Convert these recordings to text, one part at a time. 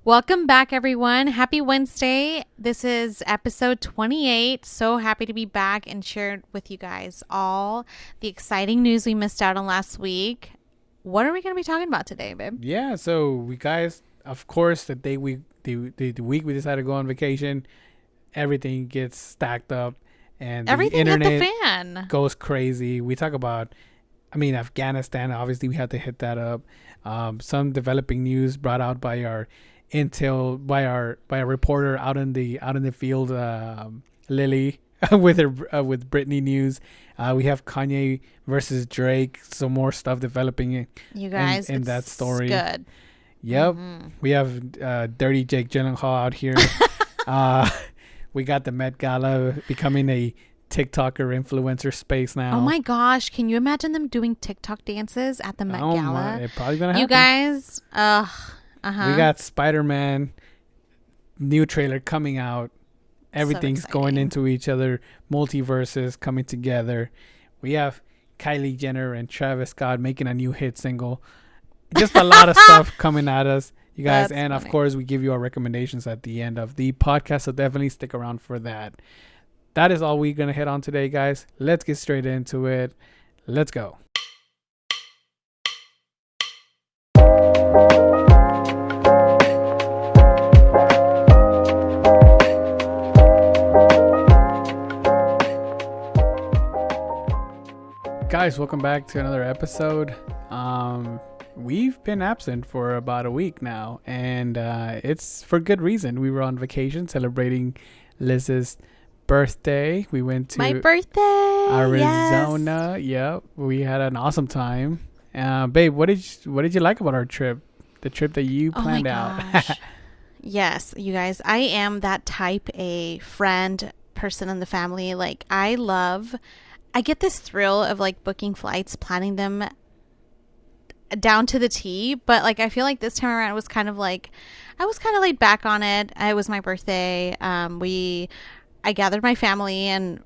Welcome back, everyone. Happy Wednesday. This is episode 28. So happy to be back and share with you guys all the exciting news we missed out on last week. What are we going to be talking about today, babe? Yeah, so we guys, of course, the week we decided to go on vacation, everything gets stacked up and Everything the hit internet the fan. goes crazy. We talk about, Afghanistan. Obviously, we had to hit that up. Some developing news brought out by our intel by a reporter out in the field, Lily, with Britney news. We have Kanye versus Drake. Some more stuff developing You guys, in that story. Good. Yep. We have Dirty Jake Gyllenhaal out here. We got the Met Gala becoming a TikToker influencer space now. Oh my gosh. Can you imagine them doing TikTok dances at the Met Gala? It's probably going to happen. You guys, We got Spider-Man new trailer coming out. Everything's going into each other. Multiverses coming together. We have Kylie Jenner and Travis Scott making a new hit single. Just a lot of stuff coming at us, you guys. That's and funny. Of course, we give you our recommendations at the end of the podcast. So definitely stick around for that. That is all we're going to hit on today, guys. Let's get straight into it. Let's go. Guys, welcome back to another episode. We've been absent for about a week now, and it's for good reason. We were on vacation celebrating Liz's birthday. We went to my birthday. Arizona. Yes. Yep, we had an awesome time. Babe, what did you like about our trip? The trip that you planned out. Yes, you guys, I am that type A friend person in the family. Like, I get this thrill of like booking flights, planning them down to the T, but like I feel like this time around it was kind of like I was kind of laid back on it. It was my birthday. I gathered my family and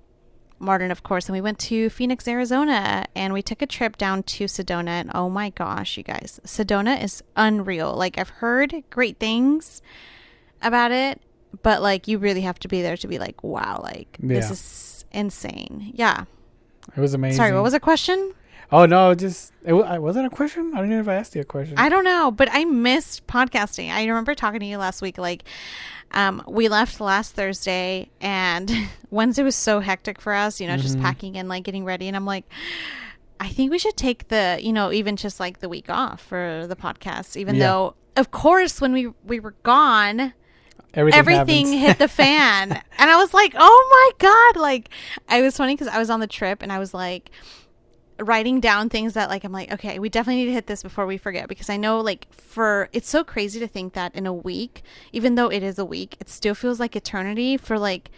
Martin, of course, and we went to Phoenix, Arizona, and we took a trip down to Sedona. And oh my gosh, you guys, Sedona is unreal. Like, I've heard great things about it, but like you really have to be there to be like, wow, like this is insane. Yeah. It was amazing. Sorry, what was the question? Oh no, was it a question? I don't know if I asked you a question. I don't know, but I missed podcasting. I remember talking to you last week. Like, we left last Thursday, and Wednesday was so hectic for us. Just packing and like getting ready. And I'm like, I think we should take the, even just like the week off for the podcast. Even though, of course, when we were gone, everything hit the fan. And I was like, oh my God. Like, I was funny because I was on the trip and I was like writing down things that like, I'm like, okay, we definitely need to hit this before we forget. Because I know like it's so crazy to think that in a week, even though it is a week, it still feels like eternity for like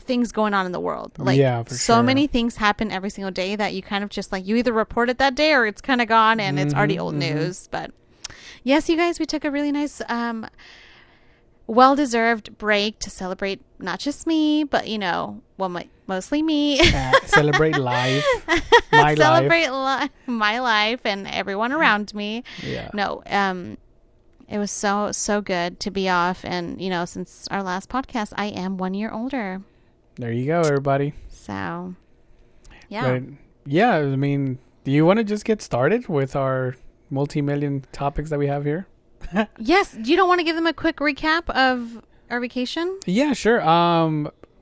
things going on in the world. Like, so many things happen every single day that you kind of just like, you either report it that day or it's kind of gone and it's already old news. But yes, you guys, we took a really nice, well-deserved break to celebrate not just me, but mostly me. Celebrate life. My life and everyone around me. Yeah. No, it was so good to be off, and since our last podcast, I am 1 year older. There you go, everybody. So, yeah. But, yeah, I mean, do you want to just get started with our multi-million topics that we have here? Yes. You don't want to give them a quick recap of our vacation? Yeah, sure.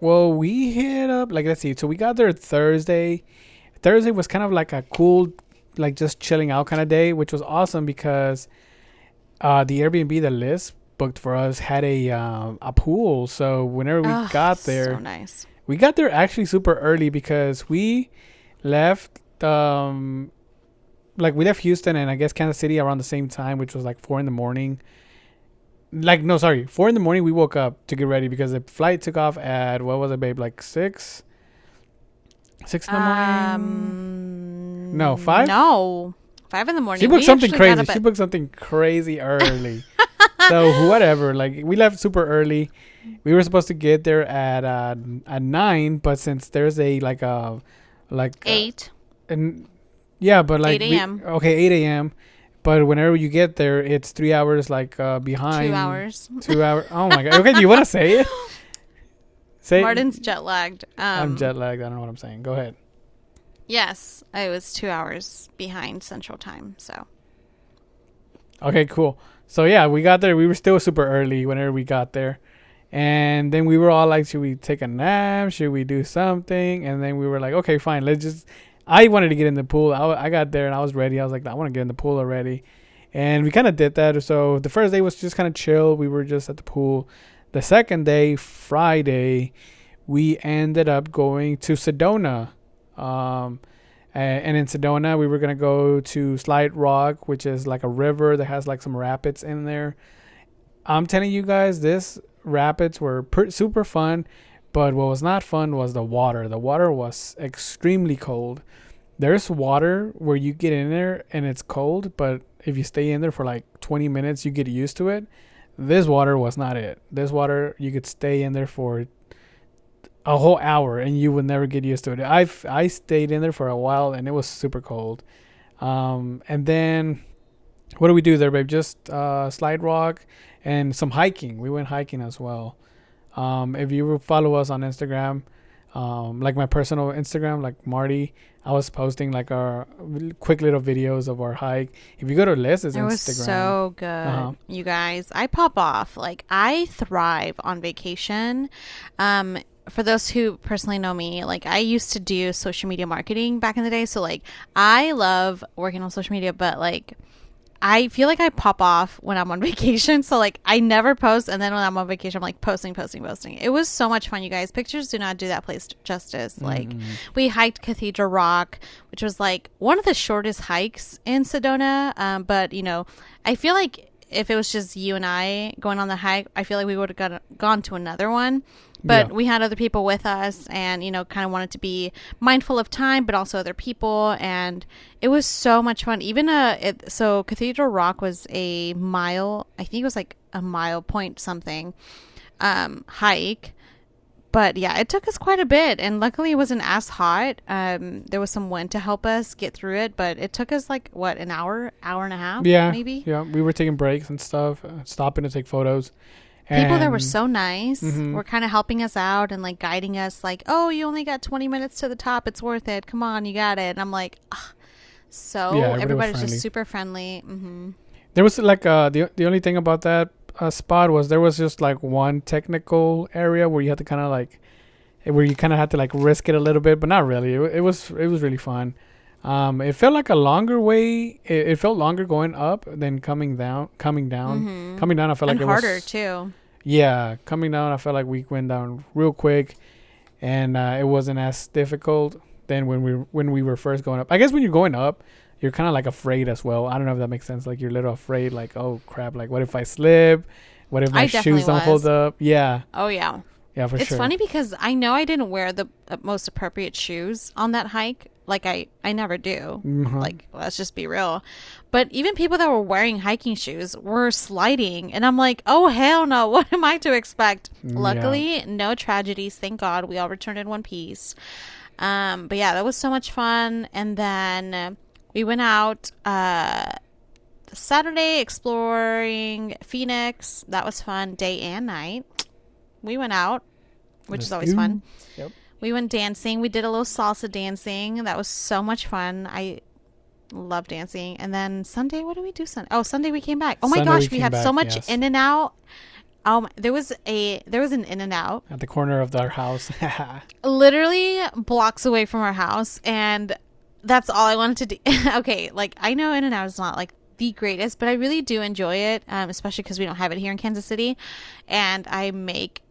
Well, we hit up, like, let's see. So we got there Thursday. Thursday was kind of like a cool, like, just chilling out kind of day, which was awesome because the Airbnb that Liz booked for us had a pool. So whenever we got there, so nice. We got there actually super early because we left, we left Houston and I guess Kansas City around the same time, which was like 4 a.m. 4 a.m. we woke up to get ready because the flight took off at, what was it, babe? Like 6 in the morning? No, 5? No, 5 in the morning. She booked something crazy. She booked something crazy early. So whatever, like we left super early. We were supposed to get there at 9, but since there's a 8. and yeah, but like 8 a.m. 8 a.m. But whenever you get there, it's 3 hours behind. 2 hours. 2 hours. Oh my god. Okay, do you want to say it? Say Martin's jet lagged. I'm jet lagged. I don't know what I'm saying. Go ahead. Yes, I was 2 hours behind Central Time. So. Okay, cool. So yeah, we got there. We were still super early whenever we got there. And then we were all like, should we take a nap? Should we do something? And then we were like, okay, fine. Let's just... I wanted to get in the pool. I got there and I was ready. I was like, I want to get in the pool already. And we kind of did that. So the first day was just kind of chill. We were just at the pool. The second day, Friday, we ended up going to Sedona. And in Sedona, we were going to go to Slide Rock, which is like a river that has like some rapids in there. I'm telling you guys, this rapids were super fun. But what was not fun was the water. The water was extremely cold. There's water where you get in there and it's cold, but if you stay in there for like 20 minutes, you get used to it. This water was not it. This water, you could stay in there for a whole hour and you would never get used to it. I stayed in there for a while and it was super cold. And then what do we do there, babe? Just Slide Rock and some hiking. We went hiking as well. If you follow us on Instagram, like my personal Instagram, like Marty, I was posting like our quick little videos of our hike. If you go to Liz's Instagram, it was so good, you guys. I pop off. Like, I thrive on vacation. For those who personally know me, like, I used to do social media marketing back in the day. So like, I love working on social media, but like, I feel like I pop off when I'm on vacation. So like, I never post. And then when I'm on vacation, I'm like posting. It was so much fun, you guys. Pictures do not do that place justice. Like, we hiked Cathedral Rock, which was like one of the shortest hikes in Sedona. But you know, I feel like if it was just you and I going on the hike, I feel like we would have gone to another one. But we had other people with us and, you know, kind of wanted to be mindful of time, but also other people. And it was so much fun. Even so Cathedral Rock was a mile, I think it was like a mile point something hike. But yeah, it took us quite a bit. And luckily it wasn't as hot. There was some wind to help us get through it. But it took us like, what, an hour and a half? Yeah. Maybe? Yeah. We were taking breaks and stuff, stopping to take photos. People there were so nice. Were kind of helping us out and like guiding us like, oh, you only got 20 minutes to the top. It's worth it. Come on, you got it. And I'm like, ugh. So everybody was just super friendly. There was like the only thing about that spot was there was just like one technical area where you had to kind of like, where you kind of had to like risk it a little bit, but not really. It was really fun. It felt like a longer way. It felt longer going up than coming down. Coming down, I felt like it was harder too. Yeah, coming down, I felt like we went down real quick, and it wasn't as difficult than when we were first going up. I guess when you're going up, you're kind of like afraid as well. I don't know if that makes sense. Like, you're a little afraid, like, oh crap, like what if I slip? What if my shoes don't hold up? Yeah. Oh yeah. Yeah, for sure. It's funny because I know I didn't wear the most appropriate shoes on that hike. Like, I never do. Like, let's just be real. But even people that were wearing hiking shoes were sliding. And I'm like, oh, hell no. What am I to expect? Luckily, no tragedies. Thank God. We all returned in one piece. But yeah, that was so much fun. And then we went out Saturday exploring Phoenix. That was fun. Day and night. We went out, which is always fun. Yep. We went dancing. We did a little salsa dancing. That was so much fun. I love dancing. And then Sunday, what did we do Sunday? Oh, Sunday we came back. Oh my gosh, we have so much In and Out. There was an In and Out at the corner of our house. Literally blocks away from our house, and that's all I wanted to do. Okay, like, I know In and Out is not like the greatest, but I really do enjoy it, especially because we don't have it here in Kansas City, and I make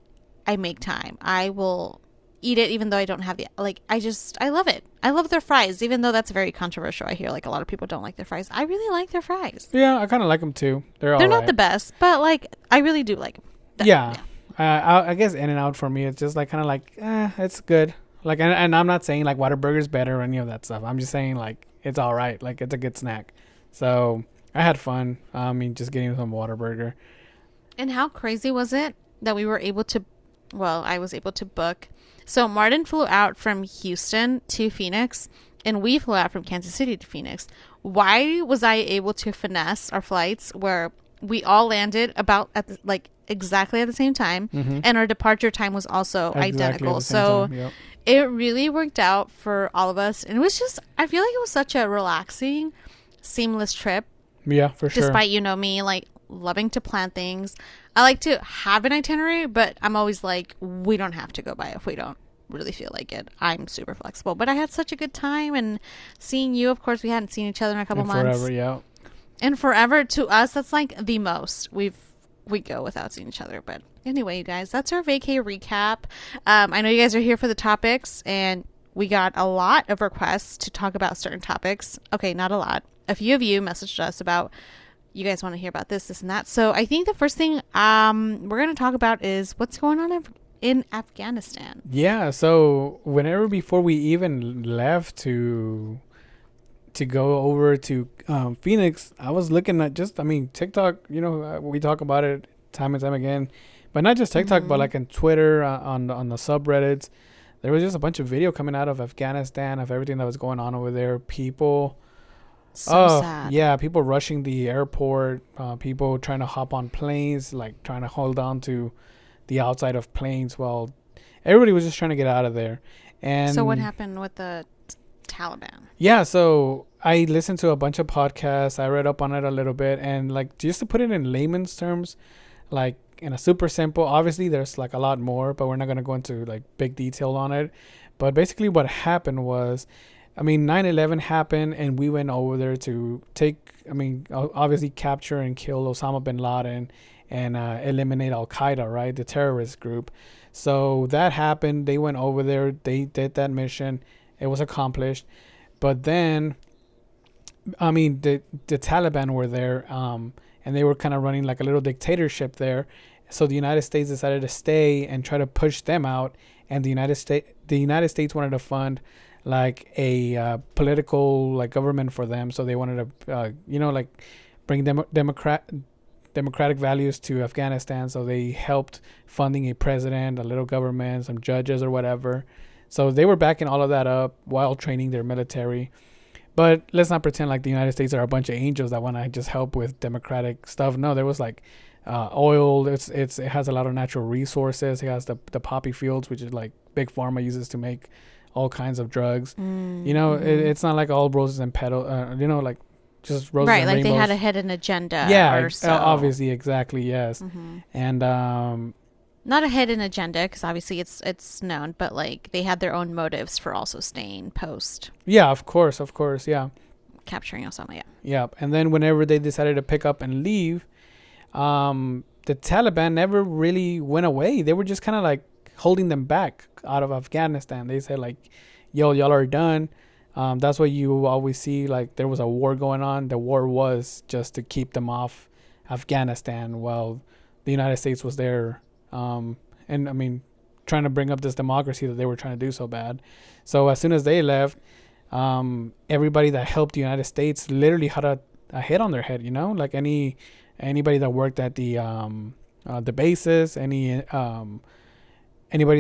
time. I will eat it even though I don't have I love it. I love their fries, even though that's very controversial. I hear like a lot of people don't like their fries. I really like their fries. Yeah, I kind of like them too. They're not the best, but like, I really do like them. Yeah. I guess In and Out for me, it's just like kind of like, it's good. Like, and I'm not saying like Whataburger's better or any of that stuff. I'm just saying like it's all right. Like, it's a good snack. So I had fun. I mean, just getting some Whataburger. And how crazy was it that we were able to? Well, I was able to book. So Martin flew out from Houston to Phoenix and we flew out from Kansas City to Phoenix. Why was I able to finesse our flights where we all landed about at exactly at the same time, and our departure time was also identical? So yep. It really worked out for all of us, and it was just, I feel like it was such a relaxing, seamless trip. Yeah, for sure. Despite, you know, me like loving to plan things. I like to have an itinerary, but I'm always like, we don't have to go by if we don't really feel like it. I'm super flexible, but I had such a good time, and seeing you, of course, we hadn't seen each other in a couple months. Forever, yeah. And forever to us, that's like the most we go without seeing each other. But anyway, you guys, that's our vacay recap. I know you guys are here for the topics, and we got a lot of requests to talk about certain topics. Okay, not a lot. A few of you messaged us about, you guys want to hear about this and that. So I think the first thing we're going to talk about is what's going on in Afghanistan. Yeah, so before we even left to go over to Phoenix, I was looking at TikTok, you know, we talk about it time and time again, but not just TikTok, but like in Twitter, on the subreddits, there was just a bunch of video coming out of Afghanistan, of everything that was going on over there. People, sad. Yeah, people rushing the airport, people trying to hop on planes, like trying to hold on to the outside of planes while everybody was just trying to get out of there. And so what happened with the Taliban? Yeah, so I listened to a bunch of podcasts. I read up on it a little bit, and like just to put it in layman's terms, like in a super simple, obviously there's like a lot more, but we're not going to go into like big detail on it. But basically what happened was, 9/11 happened, and we went over there to obviously capture and kill Osama bin Laden and eliminate Al-Qaeda, right? The terrorist group. So that happened. They went over there. They did that mission. It was accomplished. But then, the Taliban were there, and they were kind of running like a little dictatorship there. So the United States decided to stay and try to push them out. And the United States wanted to fund like a political like government for them. So they wanted to, bring democratic values to Afghanistan. So they helped funding a president, a little government, some judges or whatever. So they were backing all of that up while training their military. But let's not pretend like the United States are a bunch of angels that want to just help with democratic stuff. No, there was like oil. It has a lot of natural resources. It has the poppy fields, which is like big pharma uses to make all kinds of drugs. It's not like all roses and petals. Just roses right, and like rainbows. They had a hidden agenda. Yeah, or so. Obviously, exactly, yes. And not a hidden agenda, because obviously it's known, but like they had their own motives for also staying post. Yeah, of course, yeah. Capturing Osama, yeah. Yeah, and then whenever they decided to pick up and leave, the Taliban never really went away. They were just kind of like holding them back out of Afghanistan. They said like, yo, y'all are done. That's why you always see like there was a war going on. The war was just to keep them off Afghanistan while the United States was there. Trying to bring up this democracy that they were trying to do so bad. So as soon as they left, everybody that helped the United States literally had a hit on their head, like anybody that worked at the bases, anybody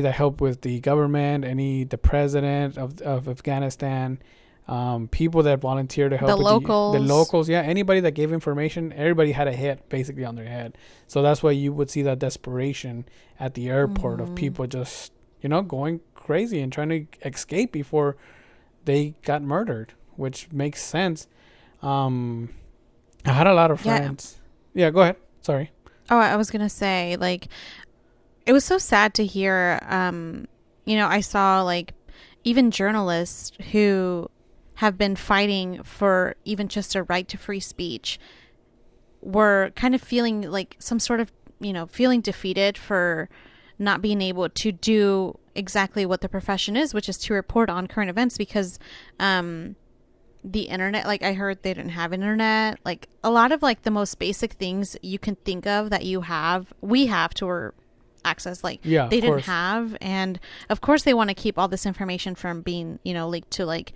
that helped with the government, the president of Afghanistan, people that volunteered to help the locals, yeah, anybody that gave information, everybody had a hit basically on their head. So that's why you would see that desperation at the airport of people just going crazy and trying to escape before they got murdered, which makes sense. I had a lot of friends. Yeah, go ahead, sorry. I was gonna say, like, it was so sad to hear. I saw like even journalists who have been fighting for even just a right to free speech were kind of feeling like some sort of, feeling defeated for not being able to do exactly what the profession is, which is to report on current events, because the internet, like I heard they didn't have internet, like a lot of like the most basic things you can think of that we have to our access, like they didn't have. And of course they want to keep all this information from being, leaked to like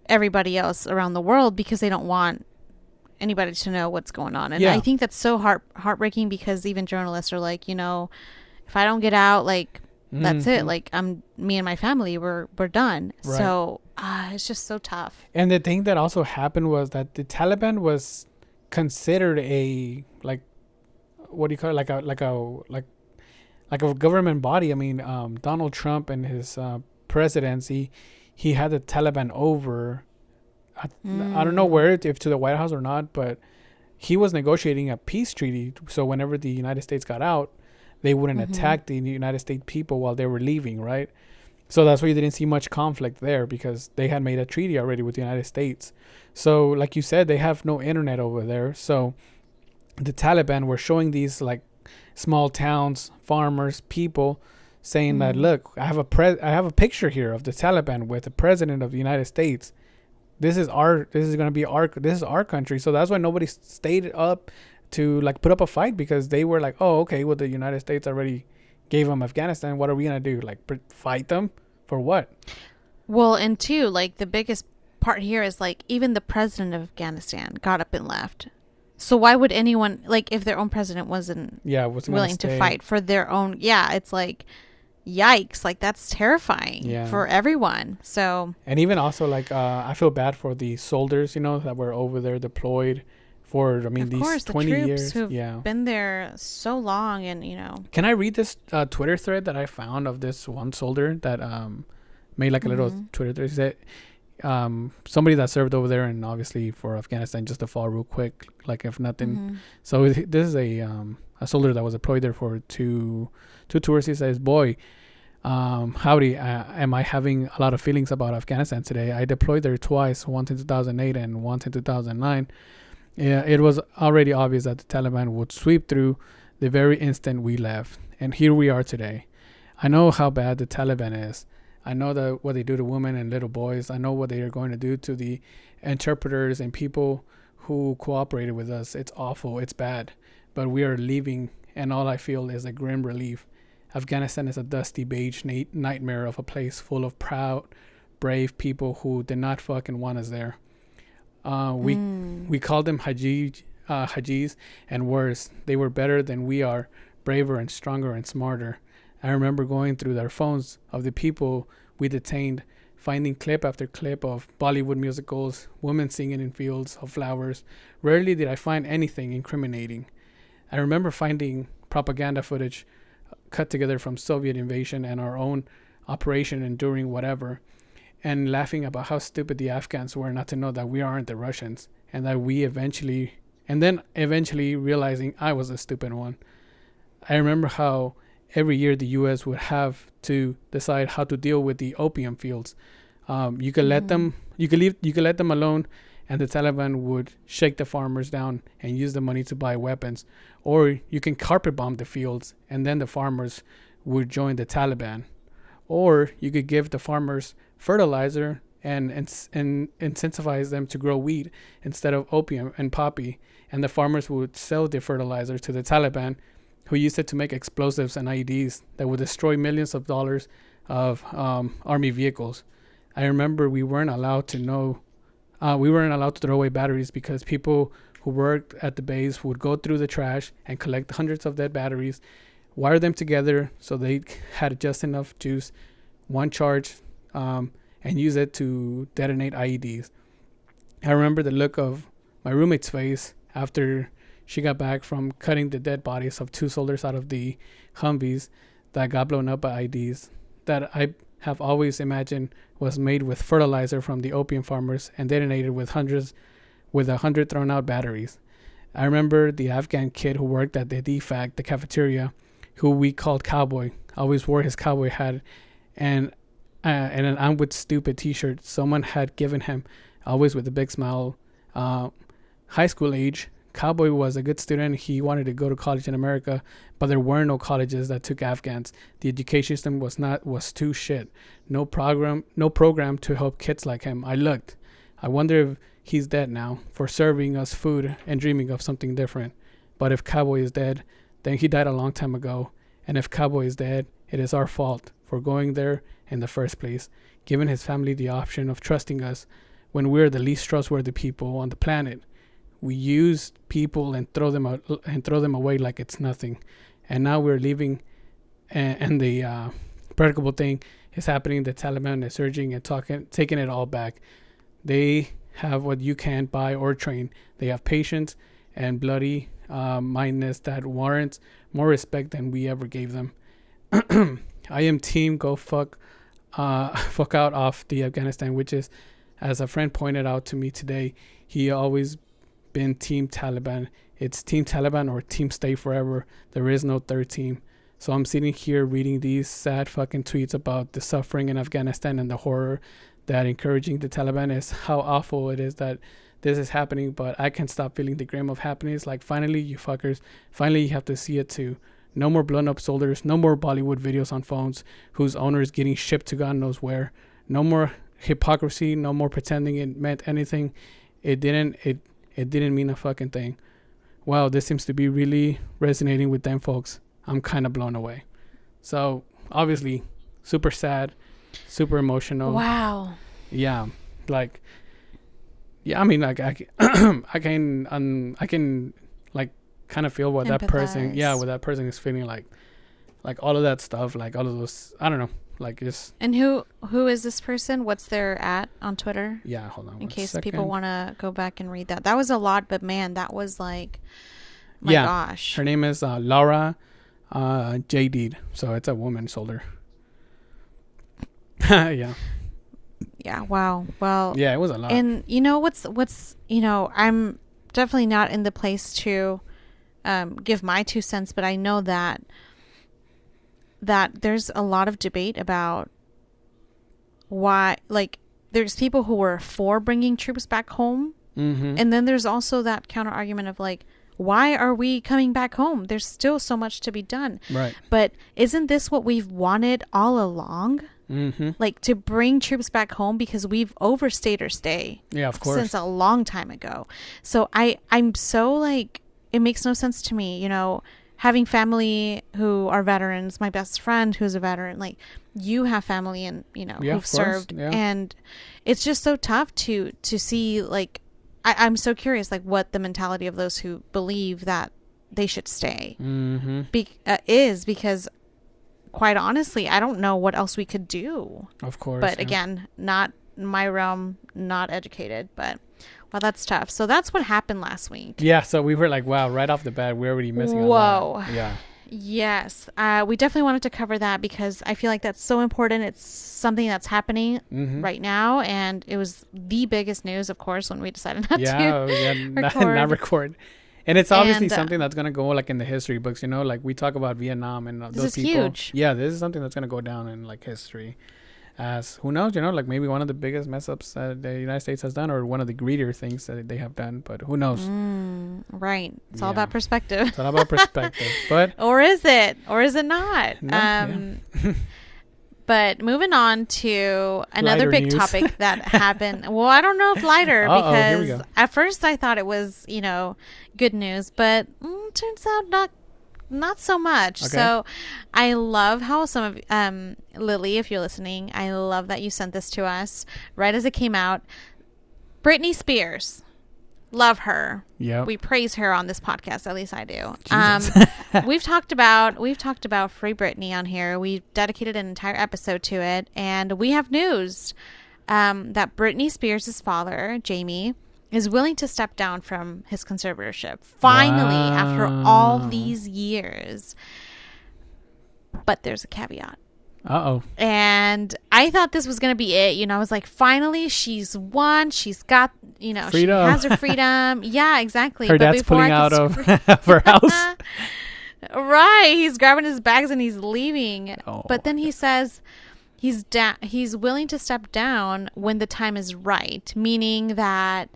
everybody else around the world, because they don't want anybody to know what's going on. And I think that's so heartbreaking, because even journalists are like, if I don't get out, like that's it. Like me and my family we're done. Right. So it's just so tough. And the thing that also happened was that the Taliban was considered a, like, what do you call it, like a government body. I mean, Donald Trump and his presidency, he had the Taliban over. I don't know where, if to the White House or not, but he was negotiating a peace treaty. So whenever the United States got out, they wouldn't attack the United States people while they were leaving, right? So that's why you didn't see much conflict there, because they had made a treaty already with the United States. So like you said, they have no internet over there. So the Taliban were showing these like small towns, farmers, people, saying that, look, I have a picture here of the Taliban with the president of the United States. This is our country. So that's why nobody stayed up to like put up a fight, because they were like, oh, okay, well, the United States already gave them Afghanistan. What are we gonna do? Like fight them for what? Well, and two, like the biggest part here is like even the president of Afghanistan got up and left. So why would anyone, like, if their own president wasn't willing to fight for their own? Yeah, it's like, yikes, like that's terrifying for everyone. So, and even also like I feel bad for the soldiers, that were over there deployed for, I mean, of these course, 20 the troops years who've been there so long. And can I read this Twitter thread that I found of this one soldier that made like a little Twitter thread? He said, somebody that served over there, and obviously for Afghanistan, just to fall real quick, like if nothing. So this is a soldier that was deployed there for two tours. He says, boy, howdy, am I having a lot of feelings about Afghanistan today. I deployed there twice, once in 2008 and once in 2009. Yeah, it was already obvious that the Taliban would sweep through the very instant we left, and here we are today. I know how bad the Taliban is. I know that what they do to women and little boys. I know what they are going to do to the interpreters and people who cooperated with us. It's awful. It's bad. But we are leaving, and all I feel is a grim relief. Afghanistan is a dusty beige nightmare of a place full of proud, brave people who did not fucking want us there. We called them Hajis, and worse. They were better than we are, braver and stronger and smarter. I remember going through their phones of the people we detained, finding clip after clip of Bollywood musicals, women singing in fields of flowers. Rarely did I find anything incriminating. I remember finding propaganda footage cut together from Soviet invasion and our own Operation Enduring Whatever, and laughing about how stupid the Afghans were not to know that we aren't the Russians, and that we eventually realizing I was a stupid one. I remember how every year the U.S. would have to decide how to deal with the opium fields. You could let them alone, and the Taliban would shake the farmers down and use the money to buy weapons, or you can carpet bomb the fields, and then the farmers would join the Taliban, or you could give the farmers fertilizer and incentivize them to grow wheat instead of opium and poppy, and the farmers would sell the fertilizer to the Taliban, who used it to make explosives and IEDs that would destroy millions of dollars of army vehicles. I remember we weren't allowed to throw away batteries, because people who worked at the base would go through the trash and collect hundreds of dead batteries, wire them together so they had just enough juice, one charge, and use it to detonate IEDs. I remember the look of my roommate's face after she got back from cutting the dead bodies of two soldiers out of the Humvees that got blown up by IEDs, that I have always imagined was made with fertilizer from the opium farmers and detonated with 100 thrown out batteries. I remember the Afghan kid who worked at the DFAC, the cafeteria, who we called Cowboy, always wore his cowboy hat and an I'm with stupid t-shirt someone had given him, always with a big smile. High school age, Cowboy was a good student. He wanted to go to college in America, but there were no colleges that took Afghans. The education system was too shit. No program to help kids like him. I looked. I wonder if he's dead now for serving us food and dreaming of something different. But if Cowboy is dead, then he died a long time ago. And if Cowboy is dead, it is our fault for going there in the first place, giving his family the option of trusting us when we're the least trustworthy people on the planet. We use people and throw them away like it's nothing. And now we're leaving, and the predictable thing is happening. The Taliban is surging and taking it all back. They have what you can't buy or train. They have patience and bloody mindedness that warrants more respect than we ever gave them. I am team go fuck out off the Afghanistan, which is, as a friend pointed out to me today, he always been team Taliban. It's team Taliban or team stay forever. There is no third team. So I'm sitting here reading these sad fucking tweets about the suffering in Afghanistan and the horror that encouraging the Taliban is, how awful it is that this is happening. But I can't stop feeling the grim of happiness. Like, finally, you fuckers, finally you have to see it too. No more blown up soldiers. No more Bollywood videos on phones whose owner is getting shipped to God knows where. No more hypocrisy. No more pretending it meant anything. It didn't mean a fucking thing. Wow, this seems to be really resonating with them folks. I'm kind of blown away. So obviously, super sad, super emotional. Wow. Yeah, like, yeah. I mean, like, I can like kind of feel what that person, what that person is feeling, like all of that stuff, like all of those. I don't know, like just. And who is this person? What's their @ on Twitter? Yeah, hold on. In case people want to go back and read that. That was a lot, but man, that was like, my gosh. Her name is Laura JD. So it's a woman soldier. Yeah. Yeah. Wow. Well. Yeah, it was a lot. And you know what's I'm definitely not in the place to give my 2 cents, but I know that there's a lot of debate about why, like, there's people who were for bringing troops back home, and then there's also that counter argument of like, why are we coming back home? There's still so much to be done. Right. But isn't this what we've wanted all along? Like, to bring troops back home, because we've overstayed our stay. Yeah, of course. Since a long time ago. So I'm so like, it makes no sense to me, having family who are veterans, my best friend who's a veteran, like, you have family and, who've served. Yeah. And it's just so tough to see, like, I'm so curious, like, what the mentality of those who believe that they should stay is, because quite honestly, I don't know what else we could do. Of course. But again, not my realm, not educated, but well, that's tough. So that's what happened last week. Yeah. So we were like, wow, right off the bat, we're already missing a lot. Yeah. Yes. We definitely wanted to cover that because I feel like that's so important. It's something that's happening right now. And it was the biggest news, of course, when we decided not to record. And it's obviously something that's going to go like in the history books, like we talk about Vietnam and those people. Huge. Yeah, this is something that's going to go down in like history. As who knows, like maybe one of the biggest mess ups that the United States has done, or one of the greedier things that they have done, but who knows? Right. It's all about perspective. It's all about perspective. But or is it not? No, But moving on to another lighter big news. Topic that happened. Well, I don't know if lighter, because at first I thought it was, good news, but turns out not so much. Okay. So I love how some of Lily, if you're listening, I love that you sent this to us right as it came out. Britney Spears, love her. Yeah, we praise her on this podcast, at least I do. We've talked about Free Britney on here. We dedicated an entire episode to it, and we have news that Britney Spears' father, Jamie, is willing to step down from his conservatorship finally, after all these years. But there's a caveat. And I thought this was going to be it. I was like, finally, she's won. She's got, freedom. She has her freedom. Yeah, exactly. Her dad's pulling out of her house. Right. He's grabbing his bags and he's leaving. But then he says he's willing to step down when the time is right, meaning that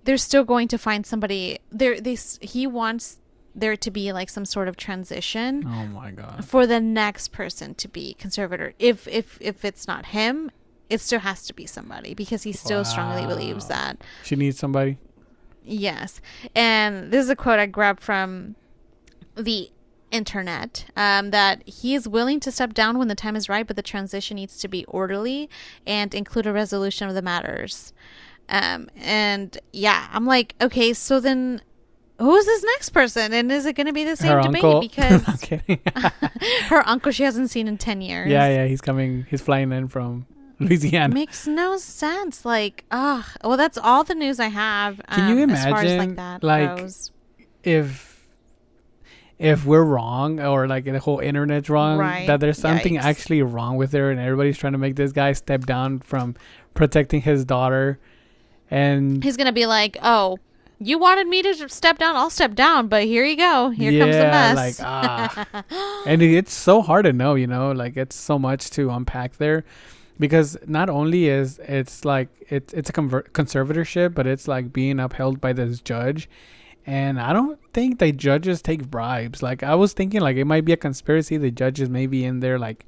they're still going to find somebody there. He wants there to be like some sort of transition. Oh my God. For the next person to be conservator. If it's not him, it still has to be somebody, because he still strongly believes that she needs somebody. Yes. And this is a quote I grabbed from the internet, that he is willing to step down when the time is right, but the transition needs to be orderly and include a resolution of the matters. And yeah, I'm like, okay, so then who's this next person? And is it going to be the same Her debate? uncle. Because I'm kidding. her uncle she hasn't seen in 10 years. Yeah. He's coming. He's flying in from Louisiana. Makes no sense. Like, well, that's all the news I have. Can you imagine, as far as like that goes? if we're wrong, or like the whole internet's wrong, Right. that there's something Yikes. actually wrong with her, and everybody's trying to make this guy step down from protecting his daughter, and He's going to be like, oh, you wanted me to step down? I'll step down, but here you go. Here comes the mess. And it's so hard to know, like it's so much to unpack there, because not only is it's like it's a conservatorship, but it's like being upheld by this judge. And I don't think the judges take bribes. Like, I was thinking, like, it might be a conspiracy. The judges may be in there, like,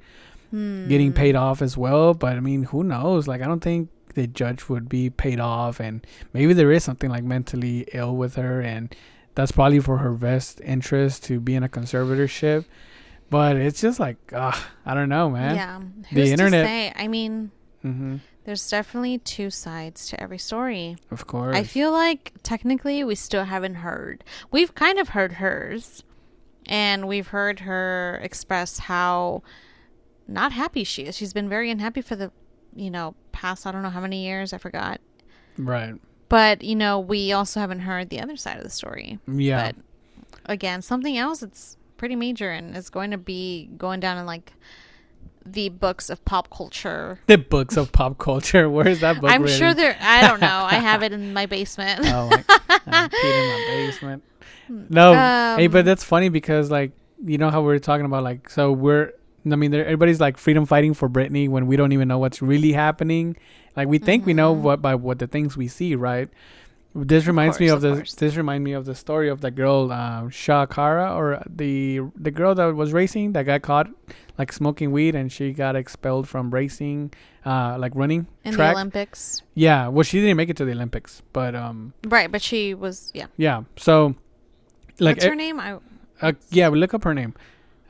getting paid off as well. But, I mean, who knows? Like, I don't think the judge would be paid off. And maybe there is something, like, mentally ill with her. And that's probably for her best interest to be in a conservatorship. But it's just like, I don't know, man. Yeah. The Who's internet. to say? I mean, there's definitely two sides to every story. Of course. I feel like technically we still haven't heard. We've kind of heard hers, and we've heard her express how not happy she is. She's been very unhappy for the, past, I don't know how many years, I forgot. Right. But, we also haven't heard the other side of the story. Yeah. But again, something else that's pretty major and is going to be going down in like the books of pop culture. The books of pop culture. Where is that book? I'm written? sure I don't know. I have it in my basement. Oh, I'm peeing in my basement. No, hey, but that's funny because, like, you know how we're talking about, like, so everybody's like freedom fighting for Britney when we don't even know what's really happening. Like, we think we know what the things we see, right? This reminds me of the story of the girl Shakara, or the girl that was racing that got caught like smoking weed, and she got expelled from racing, like running in track. the Olympics. Yeah, well, she didn't make it to the Olympics, but right, but she was yeah. So, like, what's her name? yeah, we look up her name.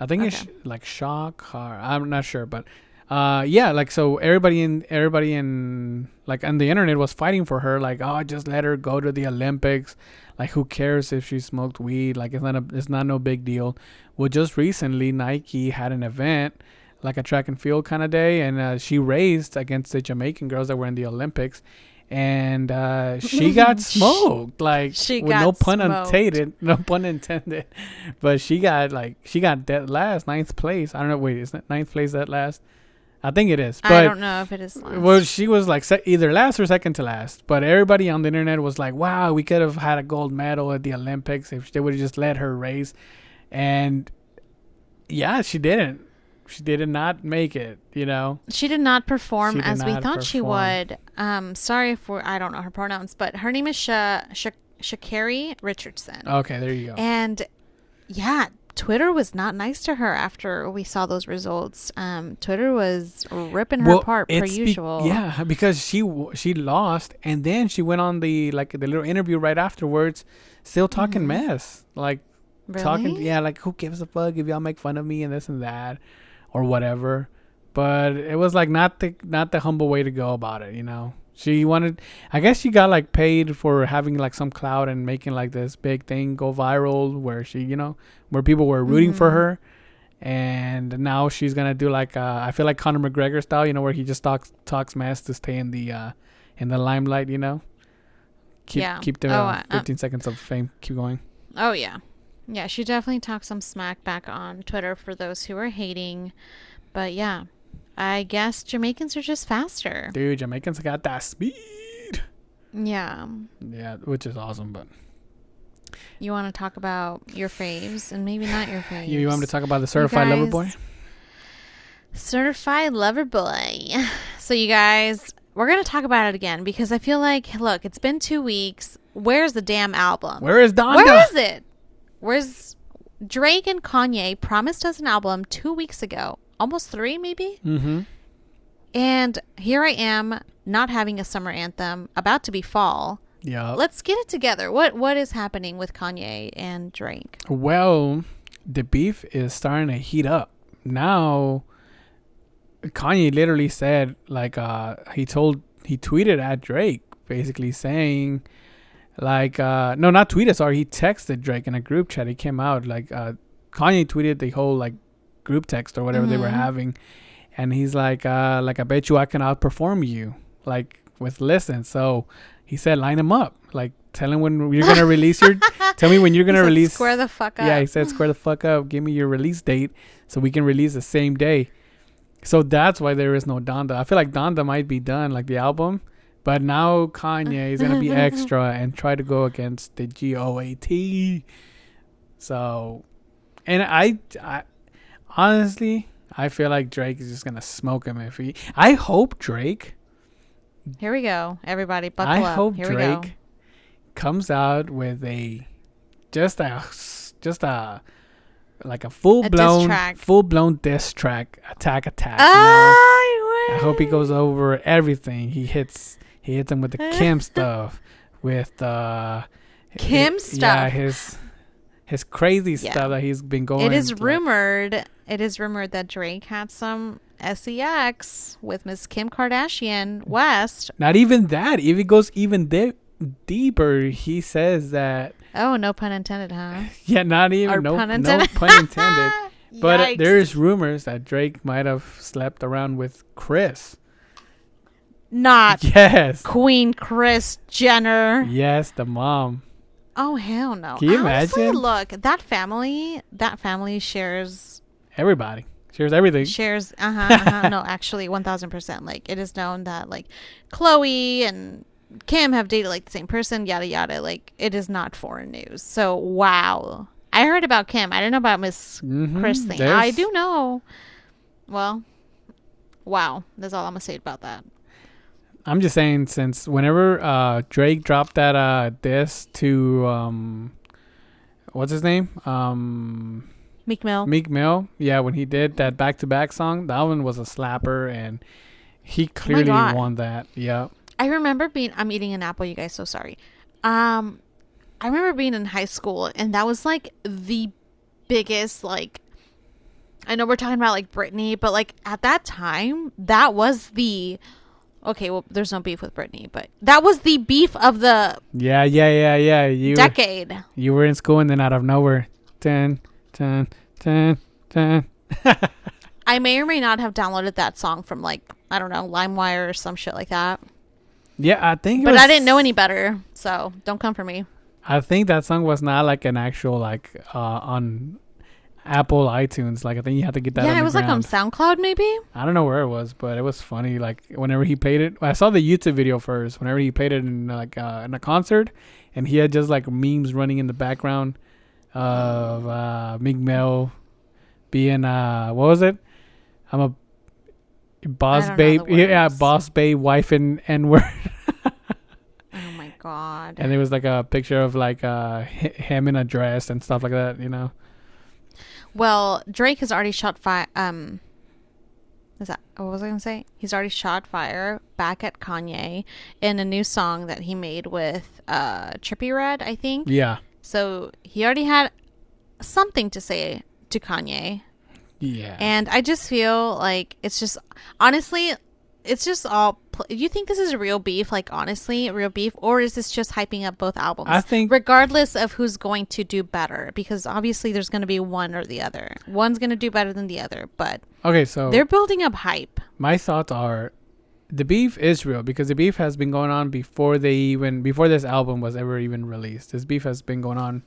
I think Okay. it's like Shakara. I'm not sure, but yeah, like, so everybody in like on the internet was fighting for her, like, oh, just let her go to the Olympics, like, who cares if she smoked weed, like, it's not no big deal. Well, just recently Nike had an event, like a track and field kind of day, and she raced against the Jamaican girls that were in the Olympics, and she got smoked, like, She with got no pun smoked. no pun intended, but she got dead last, ninth place. I don't know. Wait, is that ninth place that last? I think it is. But, I don't know if it is last. Well, she was like either last or second to last. But everybody on the internet was like, "Wow, we could have had a gold medal at the Olympics if they would have just let her race." And yeah, she didn't. She did not make it. She did not perform She did as we not thought she perform. would. Sorry if I don't know her pronouns, but her name is Sha'Carri Richardson. Okay, there you go. And yeah, Twitter was not nice to her after we saw those results. Twitter was ripping her apart per usual. Yeah, because she lost, and then she went on the little interview right afterwards, still talking mess, like Really? talking, yeah, like, who gives a fuck if y'all make fun of me and this and that, or whatever. But it was like not the humble way to go about it, She wanted, I guess she got like paid for having like some clout and making like this big thing go viral where she, where people were rooting for her. And now she's going to do like, I feel like Conor McGregor style, where he just talks mess to stay in the limelight, Keep the 15 seconds of fame. Keep going. Oh, yeah. Yeah, she definitely talked some smack back on Twitter for those who are hating. But yeah, I guess Jamaicans are just faster. Dude, Jamaicans got that speed. Yeah. Yeah, which is awesome, but... You want to talk about your faves and maybe not your faves. You want me to talk about the certified lover boy? Certified lover boy. So you guys, we're going to talk about it again because I feel like, look, it's been 2 weeks. Where's the damn album? Where is Donda? Where is it? Where's Drake and Kanye promised us an album 2 weeks ago. Almost 3, maybe? Mm-hmm. And here I am, not having a summer anthem, about to be fall. Yeah. Let's get it together. What is happening with Kanye and Drake? Well, the beef is starting to heat up. Now, Kanye literally said, like, he tweeted at Drake, basically saying, like no, not tweeted, sorry, he texted Drake in a group chat. He came out like Kanye tweeted the whole like group text or whatever they were having, and he's like I bet you I can outperform you like with listen. So he said line him up, like tell him when you're gonna release your tell me when you're gonna release. Square the fuck up. Yeah, he said square the fuck up, give me your release date so we can release the same day. So that's why there is no Donda. I feel like Donda might be done, like the album, but now Kanye is gonna be extra and try to go against the GOAT. So, and I honestly, I feel like Drake is just gonna smoke him if he. I hope Drake. Here we go, everybody, buckle up. I hope Here Drake comes out with just a like a full blown diss track, attack. I hope he goes over everything. He hits him with the Kim stuff, with Kim stuff. Yeah, his crazy stuff that he's been going. It is rumored that Drake had some sex with Miss Kim Kardashian West. Not even that. If it goes even deeper, he says that. Oh, no pun intended, huh? Yeah, not even no pun intended. But there's rumors that Drake might have slept around with Kris. Not yes, Queen Kris Jenner. Yes, the mom. Oh hell no! Can you Honestly, imagine? look, that family shares everybody. Shares everything. Shares. No, actually, 1000%. Like it is known that like Chloe and Kim have dated like the same person, yada yada. Like it is not foreign news. So wow, I heard about Kim. I didn't know about Miss Kris thing. I do know. Well, wow. That's all I'm gonna say about that. I'm just saying, since whenever Drake dropped that diss to what's his name? Meek Mill. Meek Mill. Yeah, when he did that back-to-back song, that one was a slapper, and he clearly won that. Yeah. I remember I'm eating an apple, you guys, so sorry. I remember being in high school, and that was like the biggest, like, I know we're talking about like Britney, but like at that time, that was the, okay, well, there's no beef with Britney, but that was the beef of the decade. You were in school, and then out of nowhere, 10. I may or may not have downloaded that song from like, I don't know, LimeWire or some shit like that. Yeah, I think but I didn't know any better, so don't come for me. I think that song was not like an actual like on Apple iTunes. Like I think you had to get that. Yeah, it was like on SoundCloud maybe. I don't know where it was, but it was funny. Like whenever he played it, I saw the YouTube video first. Whenever he played it in like in a concert, and he had just like memes running in the background of Meek Mill being what was it? I'm a boss babe. Yeah, boss babe, wife and N-word. Oh my god. And there was like a picture of like him in a dress and stuff like that, you know. Well, Drake has already shot fire. Is that what was I gonna say? He's already shot fire back at Kanye in a new song that he made with Trippie Redd, I think. Yeah. So he already had something to say to Kanye. Yeah. And I just feel like it's just, honestly, it's just all, you think this is a real beef? Like, honestly, real beef? Or is this just hyping up both albums? I think, regardless of who's going to do better, because obviously there's going to be one or the other. One's going to do better than the other, but okay, so they're building up hype. My thoughts are, the beef is real because the beef has been going on before this album was ever even released. This beef has been going on.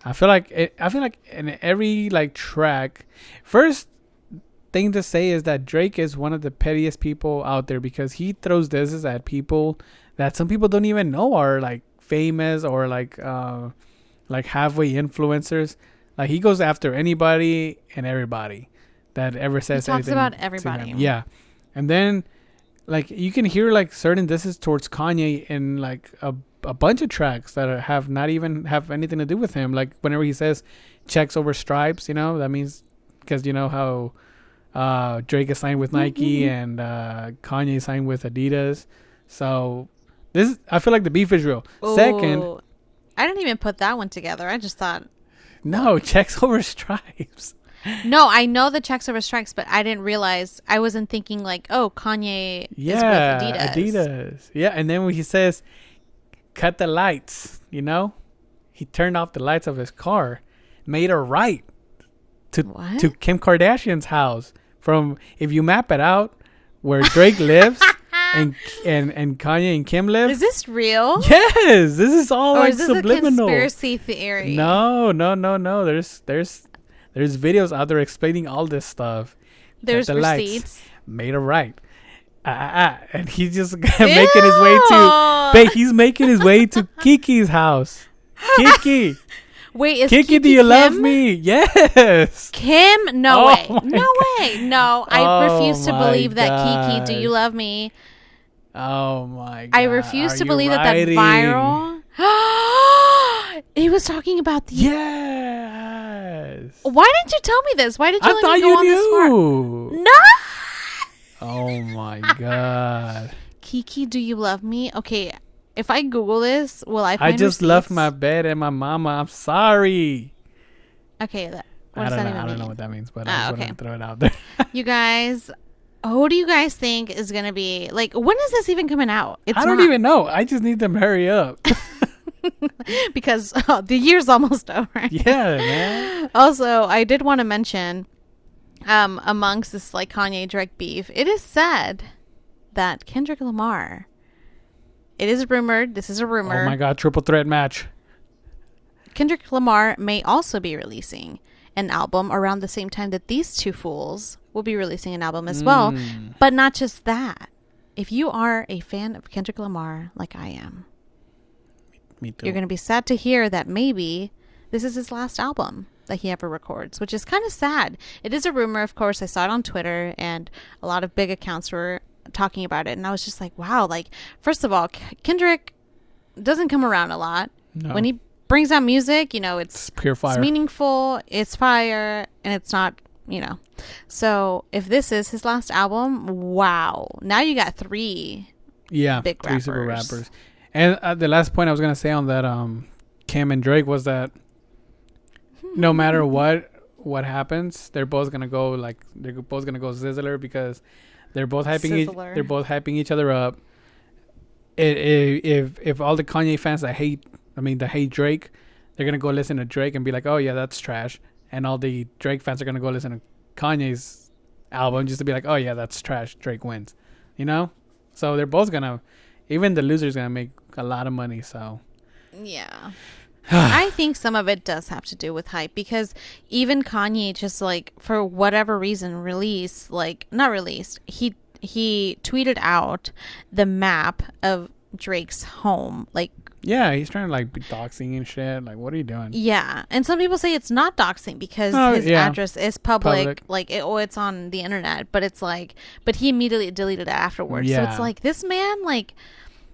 I feel like in every like track, first thing to say is that Drake is one of the pettiest people out there because he throws disses at people that some people don't even know are like famous or like halfway influencers. Like he goes after anybody and everybody that ever says he talks anything about everybody. Yeah, and then like you can hear like certain disses towards Kanye in like a bunch of tracks that have not even have anything to do with him. Like whenever he says checks over stripes, you know, that means because you know how Drake is signed with Nike and Kanye signed with Adidas. So I feel like the beef is real. Ooh, second, I didn't even put that one together. I just thought, no, checks over stripes. No, I know the checks over stripes, but I didn't realize, I wasn't thinking like, oh, Kanye is with Adidas. Yeah, and then when he says cut the lights, you know? He turned off the lights of his car, made a right to Kim Kardashian's house. From, if you map it out, where Drake lives and Kanye and Kim live. Is this real? Yes, this is all or like is this subliminal. a conspiracy theory? No. There's videos out there explaining all this stuff. There's receipts. Lights, made a right. And he's just making his way to. Babe, he's making his way to Kiki's house. Kiki. Wait, is Kiki, do you love me? Yes. Kim? No way. No God. way. No, I refuse to believe that Kiki, do you love me? Oh my God. I refuse to believe that viral. He was talking about the. Yes. Why didn't you tell me this? Why did you I thought you knew. No. Oh my God. Kiki, do you love me? Okay, if I Google this, will I find I just receipts? left my bed and my mama. I'm sorry. Okay, what I does that even don't mean? know what that means, but I just want to throw it out there. You guys, who do you guys think is going to be, like, when is this even coming out? I don't even know. I just need them to hurry up. Because the year's almost over. Yeah, man. Also, I did want to mention, amongst this, like, Kanye Drake beef, it is said that Kendrick Lamar, it is rumored, this is a rumor. Oh my God, triple threat match. Kendrick Lamar may also be releasing an album around the same time that these two fools will be releasing an album as well. But not just that. If you are a fan of Kendrick Lamar, like I am, me too. You're going to be sad to hear that maybe this is his last album that he ever records, which is kind of sad. It is a rumor, of course. I saw it on Twitter, and a lot of big accounts were talking about it, and I was just like, wow. Like, first of all, Kendrick doesn't come around a lot. No. When he brings out music, you know, it's pure fire. It's meaningful, it's fire, and it's not, you know. So if this is his last album, wow. Now you got three big rappers. Super rappers. And the last point I was going to say on that Kim and Drake was that no matter what happens, they're both going to go Sizzler, because they're both hyping each other up. If all the Kanye fans that hate Drake, they're gonna go listen to Drake and be like, oh yeah, that's trash, and all the Drake fans are gonna go listen to Kanye's album just to be like, oh yeah, that's trash, Drake wins, you know. So they're both gonna, even the loser's gonna make a lot of money. So yeah. I think some of it does have to do with hype, because even Kanye, just like for whatever reason, he tweeted out the map of Drake's home. Like, yeah, he's trying to like be doxing and shit. Like, what are you doing? Yeah, and some people say it's not doxing because his address is public. Like, it's on the internet, but it's like, but he immediately deleted it afterwards. Yeah. So it's like, this man, like,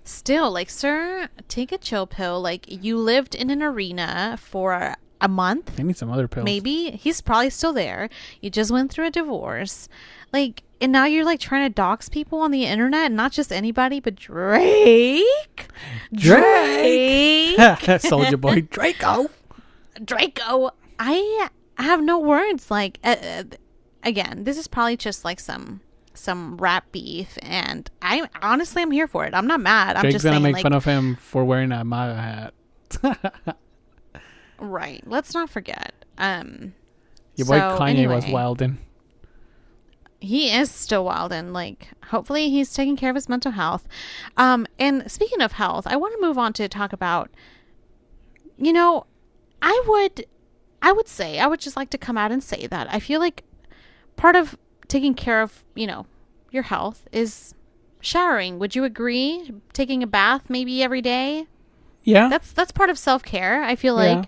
still, like, sir, take a chill pill. Like, you lived in an arena for a month. They need some other pills. Maybe. He's probably still there. You just went through a divorce. Like, and now you're, like, trying to dox people on the internet. Not just anybody, but Drake. Soldier Boy. Draco. I have no words. Like, again, this is probably just, like, some rap beef, and I'm here for it. I'm not mad. Drake's just saying, gonna make fun of him for wearing a MAGA hat. Right. Let's not forget. Your boy Kanye was wildin'. He is still wildin'. Like, hopefully he's taking care of his mental health. And speaking of health, I want to move on to talk about, you know, I would just like to come out and say that I feel like part of taking care of, you know, your health is showering. Would you agree? Taking a bath maybe every day? Yeah. That's part of self-care. I feel like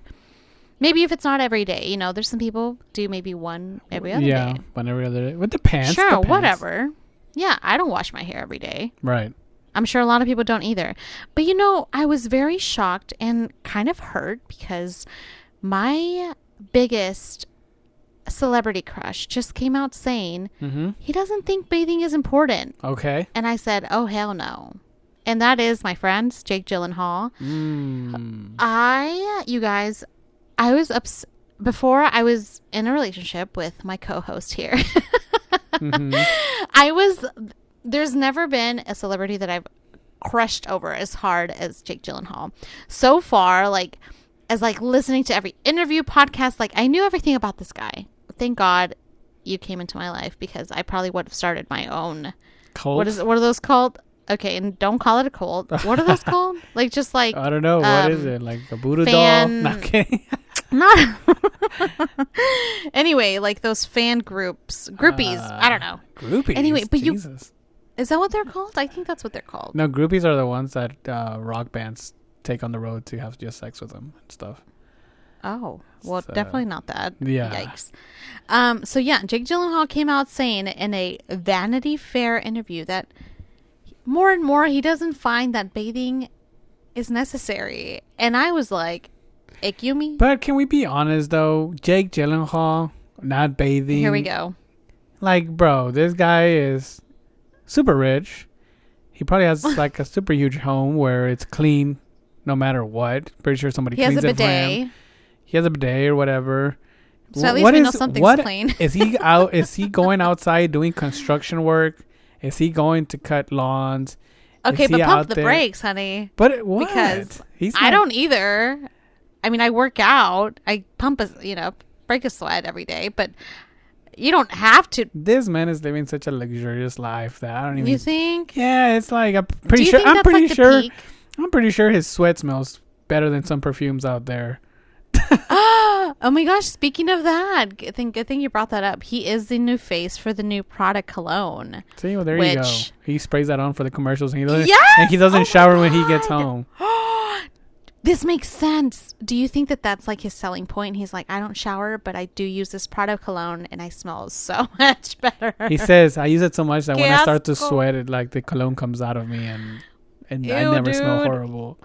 maybe if it's not every day, you know, there's some people do maybe one every other day. Yeah, one every other day. With the pants. Sure, whatever. Yeah, I don't wash my hair every day. Right. I'm sure a lot of people don't either. But, you know, I was very shocked and kind of hurt because my biggest celebrity crush just came out saying he doesn't think bathing is important. Okay. And I said, oh, hell no. And that is my friend, Jake Gyllenhaal. You guys, I was before I was in a relationship with my co-host here. There's never been a celebrity that I've crushed over as hard as Jake Gyllenhaal. So far, like, as like listening to every interview podcast, like I knew everything about this guy. Thank God you came into my life, because I probably would have started my own cult. What are those called? Okay, and don't call it a cult. What are those called? Like, just like, I don't know. What is it? Like a voodoo doll? Not kidding. Not. Anyway, like those fan groupies. I don't know. Groupies. Anyway, but Jesus. Is that what they're called? I think that's what they're called. No, groupies are the ones that rock bands take on the road to have just sex with them and stuff. Oh, well, so, definitely not that. Yeah. Yikes. So yeah, Jake Gyllenhaal came out saying in a Vanity Fair interview that more and more he doesn't find that bathing is necessary. And I was like, Ikumi? But can we be honest though? Jake Gyllenhaal not bathing. Here we go. Like, bro, this guy is super rich. He probably has like a super huge home where it's clean no matter what. Pretty sure somebody cleans it for him. He has a bidet or whatever. So at least we know something's clean. Is he out? Is he going outside doing construction work? Is he going to cut lawns? Okay, but pump the brakes, honey. But what? Because I don't either. I mean, I work out. I pump break a sweat every day, but you don't have to. This man is living such a luxurious life that I don't even. You think? Yeah, it's like I'm pretty sure. I'm pretty sure his sweat smells better than some perfumes out there. Oh my gosh! Speaking of that, good thing you brought that up. He is the new face for the new Prada cologne. See, well, there you go. He sprays that on for the commercials, and he doesn't shower when he gets home. This makes sense. Do you think that that's like his selling point? He's like, I don't shower, but I do use this Prada cologne, and I smell so much better. He says, I use it so much that when I start to sweat, it like the cologne comes out of me, and Ew, I never smell horrible.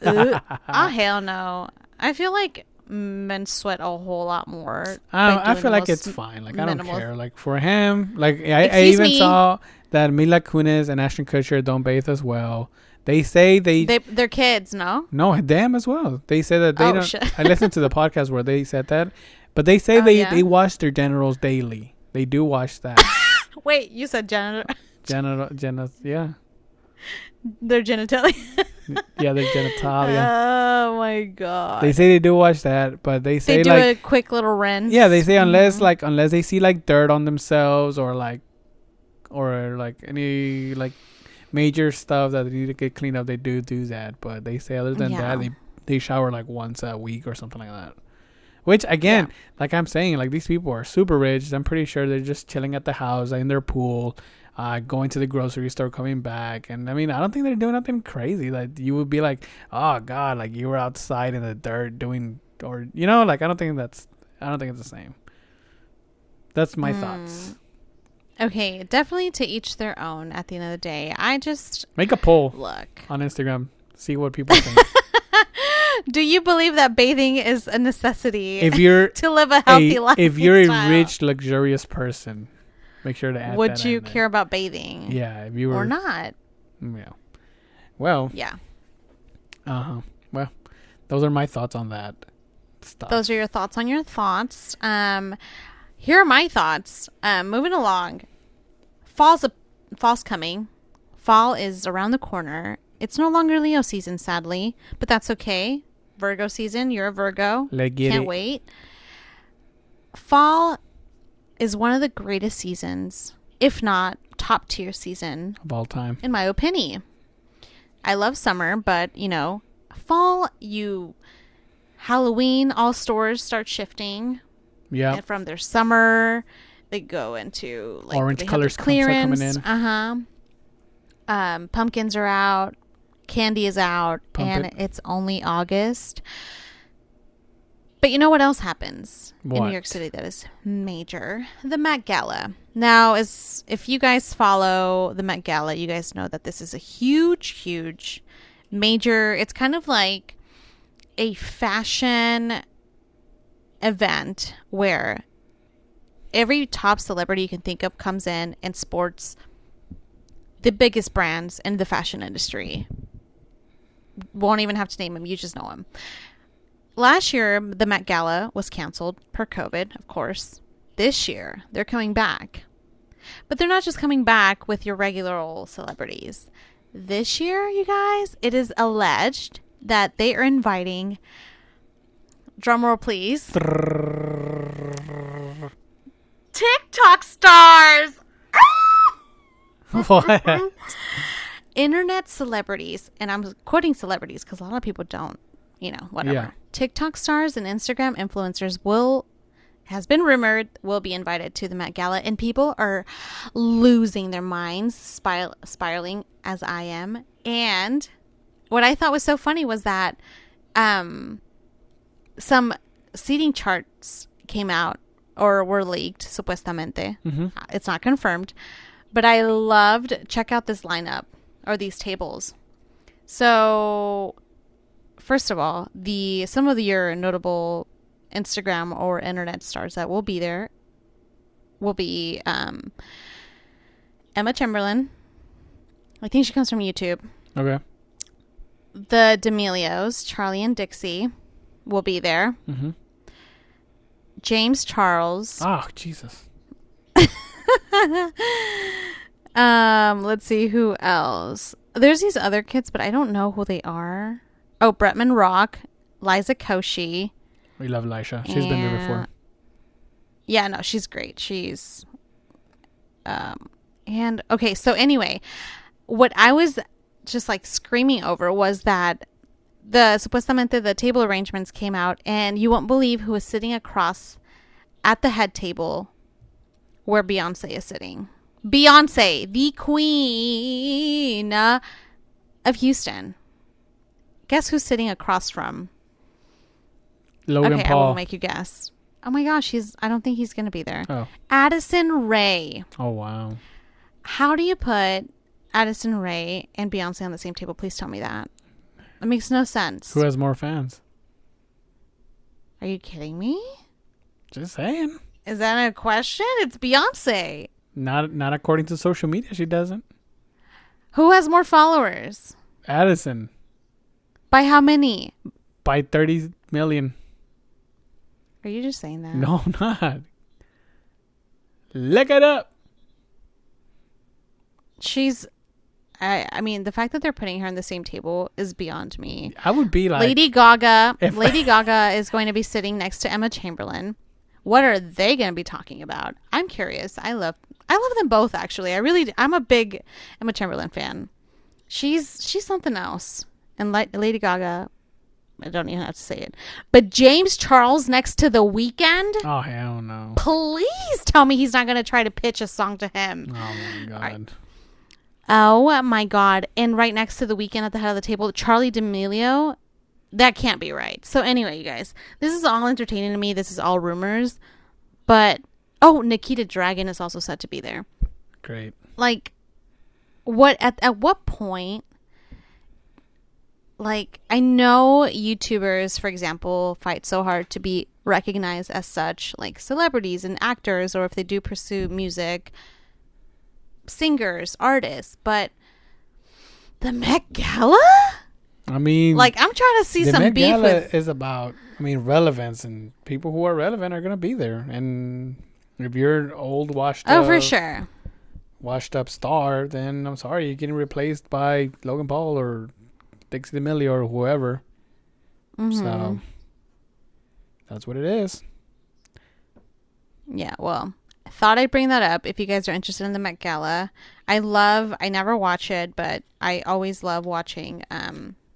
Oh hell no! I feel like men sweat a whole lot more. I feel like it's fine. Like, I don't care. Like, for him, like I even saw that Mila Kunis and Ashton Kutcher don't bathe as well. They say they're kids, no? No, them as well. They say that they don't. Shit. I listened to the podcast where they said that, but they say they wash their genitals daily. They do wash that. Wait, you said genital, yeah. Their genitalia. Yeah, their genitalia. Oh my god. They say they do wash that, but they say they do a quick little rinse. Yeah, they say unless they see like dirt on themselves or any like major stuff that they need to get cleaned up, they do that. But they say other than that, they shower like once a week or something like that. Which again, like I'm saying, like these people are super rich. I'm pretty sure they're just chilling at the house, like in their pool. Going to the grocery store, coming back, and I mean, I don't think they're doing nothing crazy. Like you would be like, oh god, like you were outside in the dirt doing, or like I don't think it's the same. That's my thoughts. Okay, definitely to each their own. At the end of the day, I just make a poll. Look on Instagram, see what people think. Do you believe that bathing is a necessity if you're to live a healthy life? If you're a rich, luxurious person. Make sure to add Would that you care about bathing? Yeah, if you were. Or not. Yeah. Well. Yeah. Well, those are my thoughts on that stuff. Those are your thoughts on your thoughts. Here are my thoughts. Moving along. Fall's coming. Fall is around the corner. It's no longer Leo season, sadly, but that's okay. Virgo season. You're a Virgo. Can't wait. Fall is one of the greatest seasons, if not top tier season of all time, in my opinion. I love summer, but fall, Halloween, all stores start shifting. Yeah. From their summer, they go into like orange colors clearance. Coming in. Pumpkins are out, candy is out, and it's only August. But you know what else happens in New York City that is major? The Met Gala. Now, if you guys follow the Met Gala, you guys know that this is a huge, huge, major. It's kind of like a fashion event where every top celebrity you can think of comes in and sports the biggest brands in the fashion industry. Won't even have to name them. You just know them. Last year, the Met Gala was canceled per COVID, of course. This year, they're coming back. But they're not just coming back with your regular old celebrities. this year, you guys, it is alleged that they are inviting, drumroll please, TikTok stars. What? Internet celebrities, and I'm quoting celebrities because a lot of people don't, whatever. Yeah. TikTok stars and Instagram influencers has been rumored, will be invited to the Met Gala, and people are losing their minds, spiraling as I am. And what I thought was so funny was that some seating charts came out or were leaked, supuestamente. Mm-hmm. It's not confirmed, but I loved, check out this lineup or these tables. So first of all, some of your notable Instagram or internet stars that will be there will be Emma Chamberlain. I think she comes from YouTube. Okay. The D'Amelios, Charlie and Dixie, will be there. Mm-hmm. James Charles. Oh, Jesus. Let's see who else. There's these other kids, but I don't know who they are. Oh, Bretman Rock, Liza Koshy. We love Lisha. She's been there before. Yeah, no, she's great. She's and okay, so anyway, what I was just like screaming over was that supuestamente the table arrangements came out, and you won't believe who was sitting across at the head table where Beyonce is sitting. Beyonce, the queen of Houston. Guess who's sitting across from? Logan okay, Paul. I won't make you guess. Oh my gosh, I don't think he's going to be there. Oh. Addison Rae. Oh, wow. How do you put Addison Rae and Beyonce on the same table? Please tell me that. It makes no sense. Who has more fans? Are you kidding me? Just saying. Is that a question? It's Beyonce. Not according to social media, she doesn't. Who has more followers? Addison. By how many? By 30 million. Are you just saying that? No, I'm not. Look it up. I mean, the fact that they're putting her on the same table is beyond me. I would be like... Lady Gaga is going to be sitting next to Emma Chamberlain. What are they going to be talking about? I'm curious. I love them both, actually. I'm a big Emma Chamberlain fan. She's something else. And Lady Gaga, I don't even have to say it. But James Charles next to The Weeknd? Oh, hell no. Please tell me he's not going to try to pitch a song to him. Oh, my God. Oh, my God. And right next to The Weeknd at the head of the table, Charlie D'Amelio. That can't be right. So anyway, you guys, this is all entertaining to me. This is all rumors. But, Nikita Dragon is also set to be there. Great. Like, at what point... Like, I know YouTubers, for example, fight so hard to be recognized as such, like celebrities and actors, or if they do pursue music, singers, artists, but the Met Gala? I mean... Like, I'm trying to see some Met beef Gala with... is about, relevance, and people who are relevant are going to be there. And if you're an old, washed up... Oh, for sure. Washed up star, then I'm sorry, you're getting replaced by Logan Paul or... Dixie D'Amelio or whoever. Mm-hmm. So that's what it is. Yeah, well, I thought I'd bring that up if you guys are interested in the Met Gala. I never watch it, but I always love watching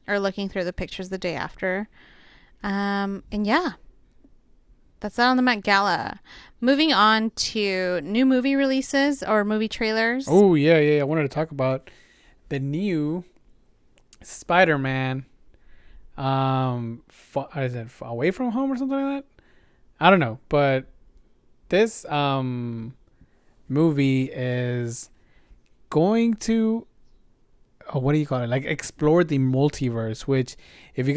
or looking through the pictures the day after. And yeah, that's that on the Met Gala. Moving on to new movie releases or movie trailers. Oh, yeah. I wanted to talk about the new Spider-Man, is it Away From Home or something like that? I don't know, but this movie is going to what do you call it? Like explore the multiverse. Which, if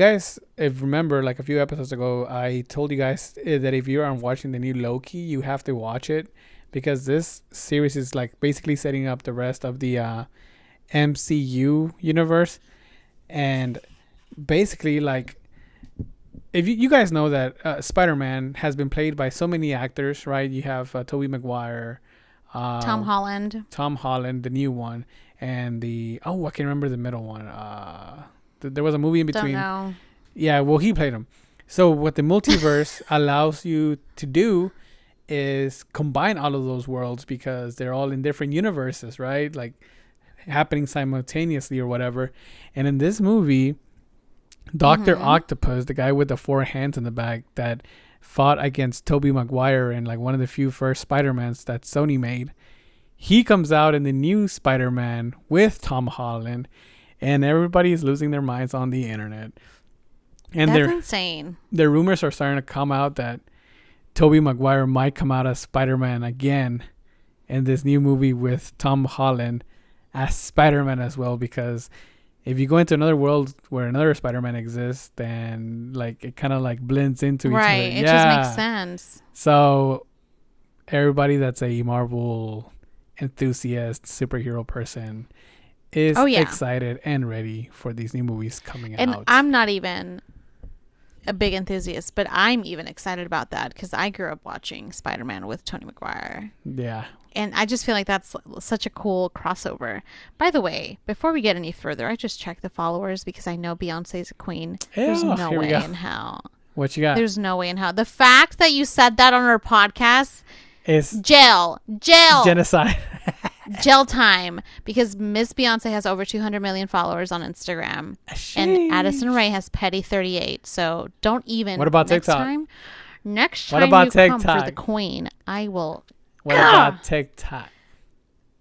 remember, like a few episodes ago, I told you guys that if you aren't watching the new Loki, you have to watch it because this series is like basically setting up the rest of the MCU universe. And basically, like, if you guys know that Spider-Man has been played by so many actors, right? You have Tobey Maguire, Tom Holland. Tom Holland, the new one, and I can't remember the middle one. There was a movie in between. Don't know. Yeah, well, he played him. So what the multiverse allows you to do is combine all of those worlds because they're all in different universes, right? Like happening simultaneously or whatever. And in this movie, Dr. Octopus, the guy with the 4 hands in the back that fought against Tobey Maguire in like one of the few first Spider-Mans that Sony made, he comes out in the new Spider-Man with Tom Holland, and everybody is losing their minds on the internet. And that's insane. The rumors are starting to come out that Tobey Maguire might come out as Spider-Man again in this new movie with Tom Holland as Spider-Man as well, because if you go into another world where another Spider-Man exists, then like it kind of like blends into each other. Right. It just makes sense. So everybody that's a Marvel enthusiast, superhero person is excited and ready for these new movies coming out. And I'm not even a big enthusiast, but I'm even excited about that because I grew up watching Spider-Man with Tobey Maguire. Yeah. And I just feel like that's such a cool crossover. By the way, before we get any further, I just checked the followers because I know Beyonce's a queen. There's no way in hell. What you got? There's no way in hell. The fact that you said that on our podcast is jail. Genocide. Jail time, because Miss Beyonce has over 200 million followers on Instagram. Sheesh. And Addison Rae has petty 38. So don't even. What about TikTok? Next what time about you TikTok? come for the queen, I will. What about TikTok?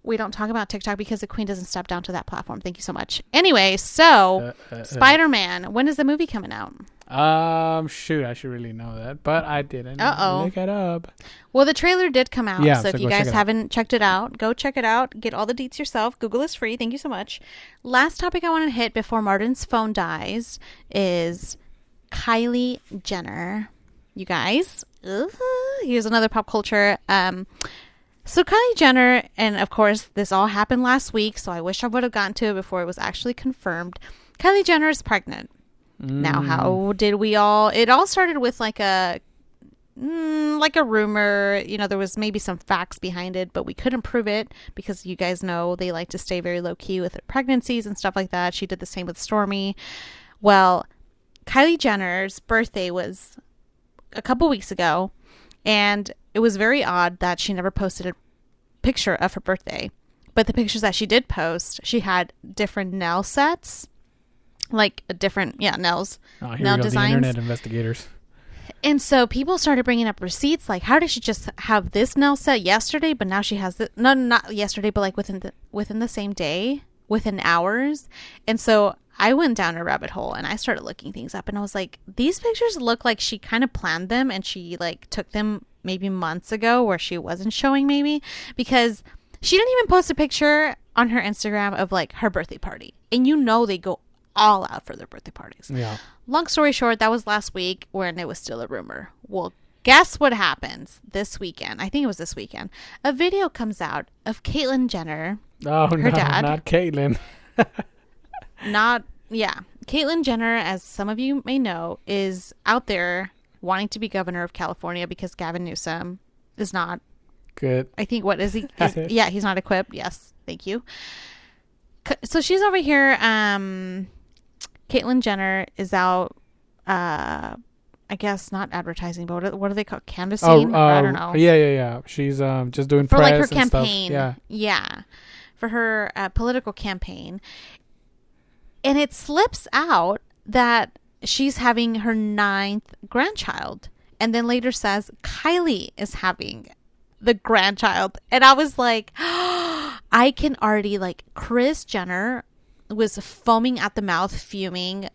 We don't talk about TikTok because the queen doesn't step down to that platform. Thank you so much. Anyway, so Spider-Man, when is the movie coming out? Shoot, I should really know that, but I didn't. Look it up. Well, the trailer did come out, yeah, so if you guys haven't checked it out, go check it out. Get all the deets yourself. Google is free. Thank you so much. Last topic I want to hit before Martin's phone dies is Kylie Jenner. You guys, here's another pop culture. So Kylie Jenner, and of course, this all happened last week, so I wish I would have gotten to it before it was actually confirmed. Kylie Jenner is pregnant. Now, how did we all... It all started with like a rumor. You know, there was maybe some facts behind it, but we couldn't prove it because you guys know they like to stay very low-key with their pregnancies and stuff like that. She did the same with Stormi. Well, Kylie Jenner's birthday was a couple weeks ago, and it was very odd that she never posted a picture of her birthday. But the pictures that she did post, she had different nail sets. Like different, nails, nail designs. The internet investigators. And so people started bringing up receipts. Like, how did she just have this nail set yesterday, but now she has it? No, not yesterday, but like within the same day, within hours. And so I went down a rabbit hole and I started looking things up, and I was like, these pictures look like she kind of planned them and she like took them maybe months ago where she wasn't showing, maybe because she didn't even post a picture on her Instagram of like her birthday party, and you know they go all out for their birthday parties. Yeah. Long story short, that was last week when it was still a rumor. Well, guess what happens this weekend? I think it was this weekend. A video comes out of Caitlyn Jenner. Oh, her dad. Not Caitlyn. Caitlyn Jenner, as some of you may know, is out there wanting to be governor of California because Gavin Newsom is not good. I think, what is he? He's not equipped. Yes. Thank you. So she's over here. Caitlyn Jenner is out, I guess not advertising, but what do they call canvassing? I don't know. Yeah. She's just doing for press like her and campaign. Stuff. Yeah, for her political campaign. And it slips out that she's having her 9th grandchild, and then later says Kylie is having the grandchild, and I was like, I can already like Kris Jenner was foaming at the mouth, fuming,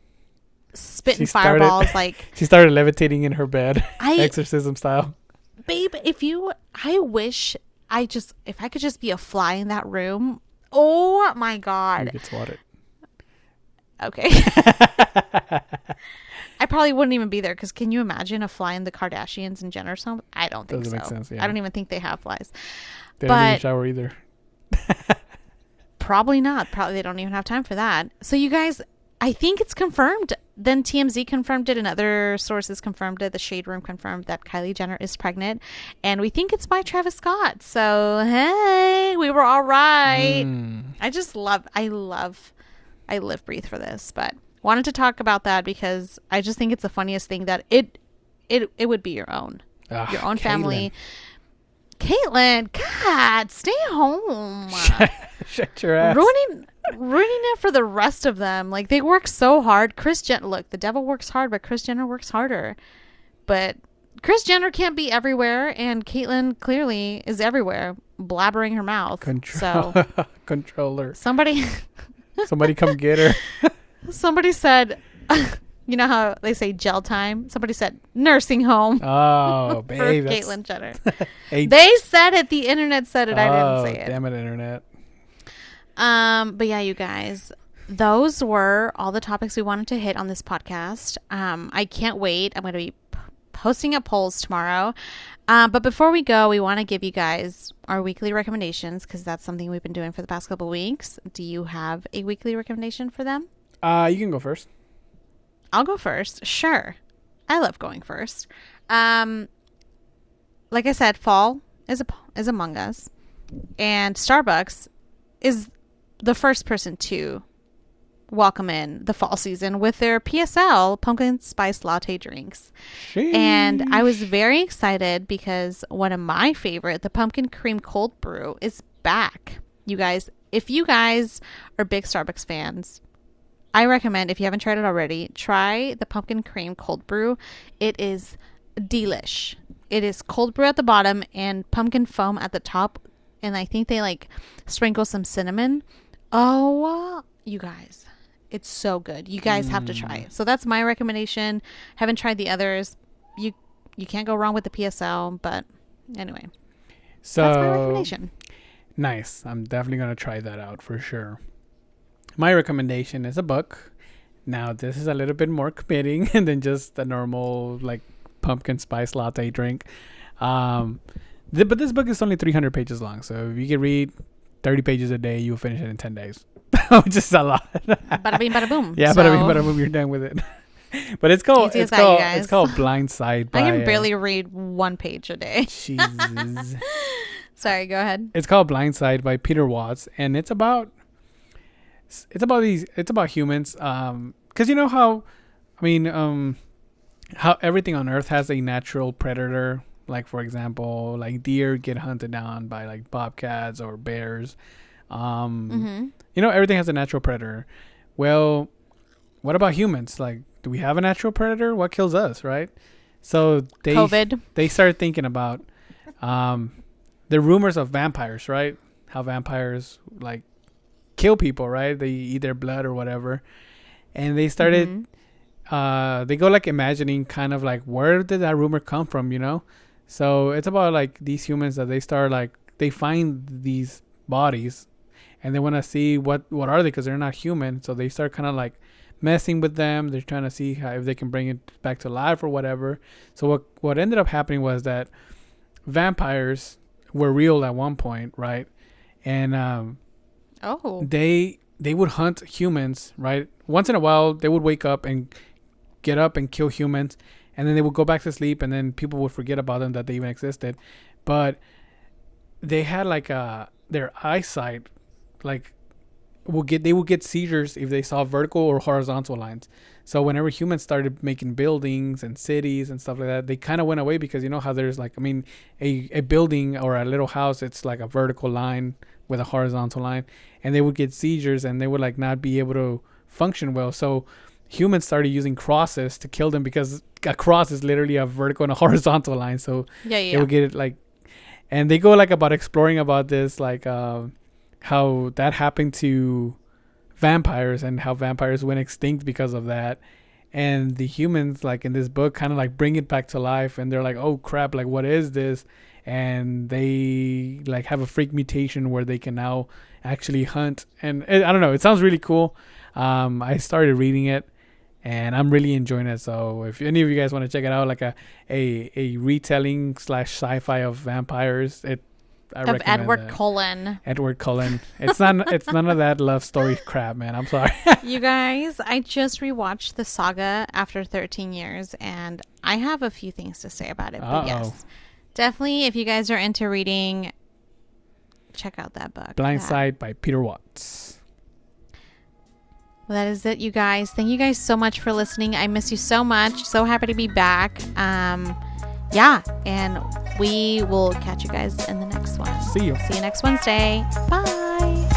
spitting fireballs. Like she started levitating in her bed, exorcism style. Babe, I wish if I could just be a fly in that room. Oh my God. You get swatted. Okay. I probably wouldn't even be there because can you imagine a fly in the Kardashians and Jenner's home? I don't think Doesn't so. Make sense, yeah. I don't even think they have flies. They don't even shower either. Probably not. Probably they don't even have time for that. So you guys, I think it's confirmed. Then TMZ confirmed it and other sources confirmed it. The Shade Room confirmed that Kylie Jenner is pregnant. And we think it's by Travis Scott. So, hey, we were all right. I live, breathe for this. But wanted to talk about that because I just think it's the funniest thing that it would be your own Caitlyn. family. Caitlyn, God, stay home. Shut your ass. Ruining it for the rest of them. Like, they work so hard. Look, the devil works hard, but Kris Jenner works harder. But Kris Jenner can't be everywhere, and Caitlyn clearly is everywhere, blabbering her mouth. Controller. Somebody come get her. Somebody said, you know how they say gel time? Somebody said nursing home. Oh, babe. For Caitlyn Jenner. They said it. The internet said it. I didn't say it. Damn it, internet. But yeah, you guys, those were all the topics we wanted to hit on this podcast. I can't wait. I'm going to be posting up polls tomorrow. But before we go, we want to give you guys our weekly recommendations because that's something we've been doing for the past couple of weeks. Do you have a weekly recommendation for them? You can go first. I'll go first. Sure. I love going first. Like I said, fall is among us, and Starbucks is the first person to welcome in the fall season with their PSL pumpkin spice latte drinks. Sheesh. And I was very excited because one of my favorite, the pumpkin cream cold brew, is back. You guys, if you guys are big Starbucks fans, I recommend, if you haven't tried it already, try the pumpkin cream cold brew. It is delish. It is cold brew at the bottom and pumpkin foam at the top. And I think they like sprinkle some cinnamon. Oh, you guys, it's so good. You guys have to try it. So that's my recommendation. Haven't tried the others. You can't go wrong with the PSL. But anyway, so that's my recommendation. Nice. I'm definitely going to try that out for sure. My recommendation is a book. Now, this is a little bit more committing than just a normal like pumpkin spice latte drink. But this book is only 300 pages long. So if you can read 30 pages a day, you'll finish it in 10 days. Which is a lot. Bada bing, bada boom. Yeah, bada bing, bada boom. You're done with it. But it's called Blindside. I can barely read one page a day. Jesus. Sorry, go ahead. It's called Blindside by Peter Watts, and it's about humans. Because you know how, how everything on Earth has a natural predator. Like, for example, like deer get hunted down by like bobcats or bears. Everything has a natural predator. Well, what about humans? Like, do we have a natural predator? What kills us, right? So they started thinking about the rumors of vampires, right? How vampires like kill people, right? They eat their blood or whatever. And they started they go like imagining kind of like, where did that rumor come from, you know? So it's about like these humans that they find these bodies and they want to see what are they, because they're not human. So they start kind of like messing with them. They're trying to see if they can bring it back to life or whatever. So what ended up happening was that vampires were real at one point, right? And they would hunt humans, right? Once in a while they would wake up and get up and kill humans, and then they would go back to sleep, and then people would forget about them, that they even existed. But they had like their eyesight like they would get seizures if they saw vertical or horizontal lines. So whenever humans started making buildings and cities and stuff like that, they kind of went away, because you know how there's like, a building or a little house, it's like a vertical line with a horizontal line, and they would get seizures and they would like not be able to function well. So humans started using crosses to kill them, because a cross is literally a vertical and a horizontal line. So they would get it like, and they go like about exploring about this, like how that happened to vampires and how vampires went extinct because of that. And the humans, like in this book, kind of like bring it back to life, and they're like, oh crap, like what is this? And they like have a freak mutation where they can now actually hunt. And I don't know, it sounds really cool. I started reading it and I'm really enjoying it. So if any of you guys want to check it out, like a retelling / sci-fi of vampires, I of recommend Edward that. Cullen. Edward Cullen. It's none of that love story crap, man. I'm sorry. You guys, I just rewatched the saga after 13 years, and I have a few things to say about it. But yes, definitely, if you guys are into reading, check out that book. Blindside by Peter Watts. Well, that is it, you guys. Thank you guys so much for listening. I miss you so much. So happy to be back. Yeah, and we will catch you guys in the next one. See you. See you next Wednesday. Bye.